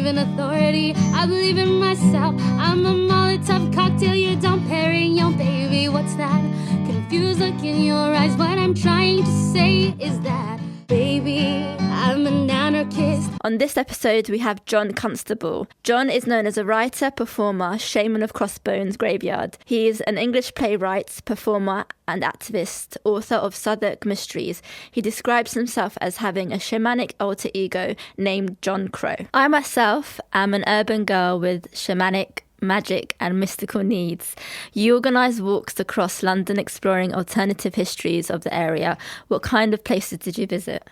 believe in authority, I believe in myself. I'm a Molotov cocktail, you don't pair in your baby. What's that confused look in your eyes? What I'm trying to say is that, baby, I'm an anarchist. On this episode, we have John Constable. John is known as a writer, performer, shaman of Crossbones Graveyard. He is an English playwright, performer, and activist, author of Southwark Mysteries. He describes himself as having a shamanic alter ego named John Crow. I myself am an urban girl with shamanic, magic and mystical needs. You organise walks across London exploring alternative histories of the area. What kind of places did you visit?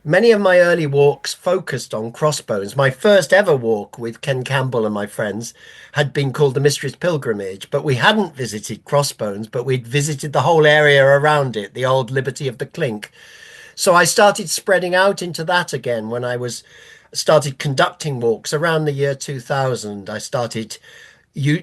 Many of my early walks focused on Crossbones. My first ever walk with Ken Campbell and my friends had been called the Mysteries Pilgrimage, but we hadn't visited Crossbones, but we'd visited the whole area around it, the old Liberty of the Clink. So I started spreading out into that again when I started conducting walks around the year 2000. I started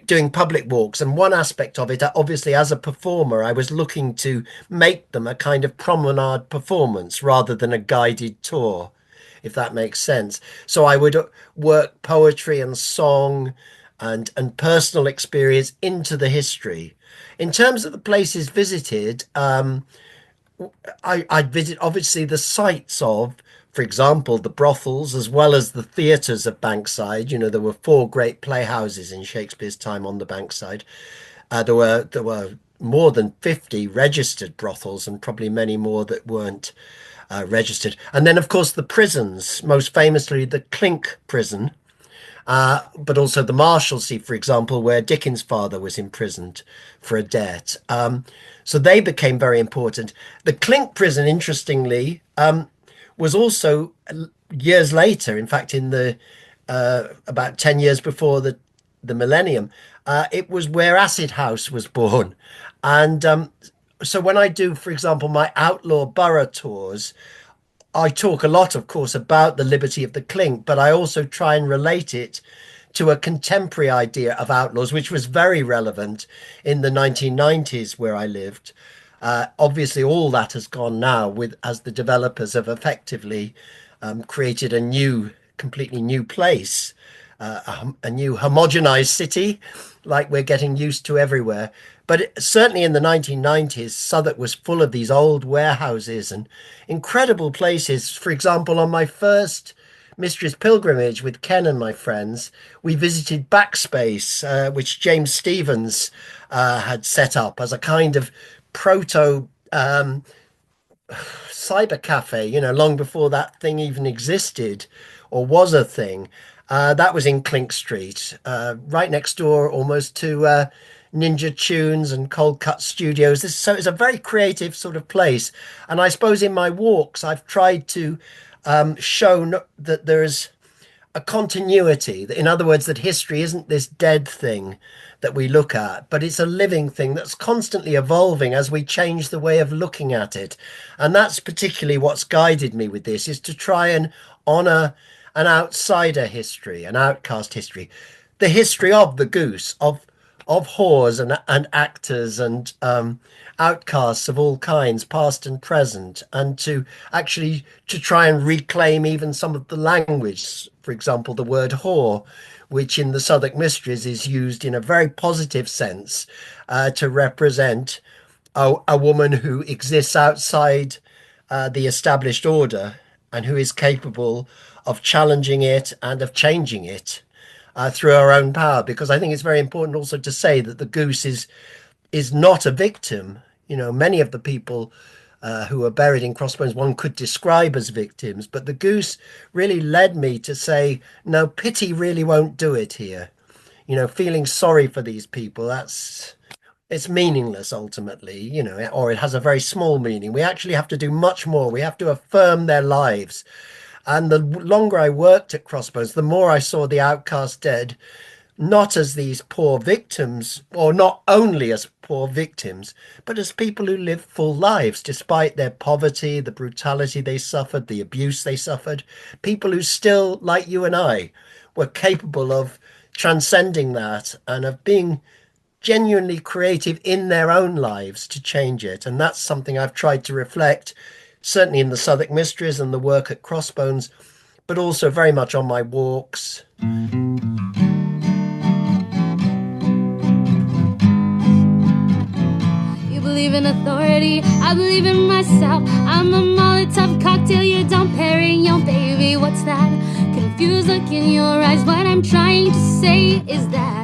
doing public walks, and one aspect of it, obviously as a performer, I was looking to make them a kind of promenade performance rather than a guided tour, if that makes sense. So I would work poetry and song and personal experience into the history. In terms of the places visited, I'd visit obviously the sites of, for example, the brothels, as well as the theatres of Bankside. You know, there were 4 great playhouses in Shakespeare's time on the Bankside. There were more than 50 registered brothels, and probably many more that weren't registered. And then, of course, the prisons, most famously the Clink prison, but also the Marshalsea, for example, where Dickens' father was imprisoned for a debt. So they became very important. The Clink prison, interestingly, was also years later, in fact, in the about 10 years before the millennium, it was where Acid House was born. And so when I do, for example, my outlaw borough tours, I talk a lot, of course, about the Liberty of the Clink, but I also try and relate it to a contemporary idea of outlaws, which was very relevant in the 1990s where I lived. Obviously, all that has gone now as the developers have effectively created a completely new place, a new homogenized city, like we're getting used to everywhere. But certainly in the 1990s, Southwark was full of these old warehouses and incredible places. For example, on my first Mysteries Pilgrimage with Ken and my friends, we visited Backspace, which James Stephens had set up as a kind of proto cyber cafe, you know, long before that thing even existed or was a thing. That was in Clink Street, right next door almost to Ninja Tunes and Cold Cut Studios. So it's a very creative sort of place. And I suppose in my walks, I've tried to show that there's a continuity. In other words, that history isn't this dead thing that we look at, but it's a living thing that's constantly evolving as we change the way of looking at it. And that's particularly what's guided me with this, is to try and honor an outsider history, an outcast history, the history of the goose, of whores and actors and outcasts of all kinds, past and present, and to try and reclaim even some of the language. For example, the word whore, which in the Southwark Mysteries is used in a very positive sense to represent a woman who exists outside the established order and who is capable of challenging it and of changing it through our own power. Because I think it's very important also to say that the goose is not a victim. You know, many of the people who are buried in Crossbones one could describe as victims, but the goose really led me to say, no, pity really won't do it here. You know, feeling sorry for these people, it's meaningless ultimately, you know, or it has a very small meaning. We actually have to do much more. We have to affirm their lives. And the longer I worked at Crossbones, the more I saw the outcast dead, not as these poor victims, or not only as poor victims, but as people who lived full lives despite their poverty, the brutality they suffered, the abuse they suffered. People who still, like you and I, were capable of transcending that and of being genuinely creative in their own lives to change it. And that's something I've tried to reflect, certainly in the Southwark Mysteries and the work at Crossbones, but also very much on my walks. You believe in authority, I believe in myself. I'm a Molotov cocktail, you don't Perignon, baby. What's that confused look in your eyes? What I'm trying to say is that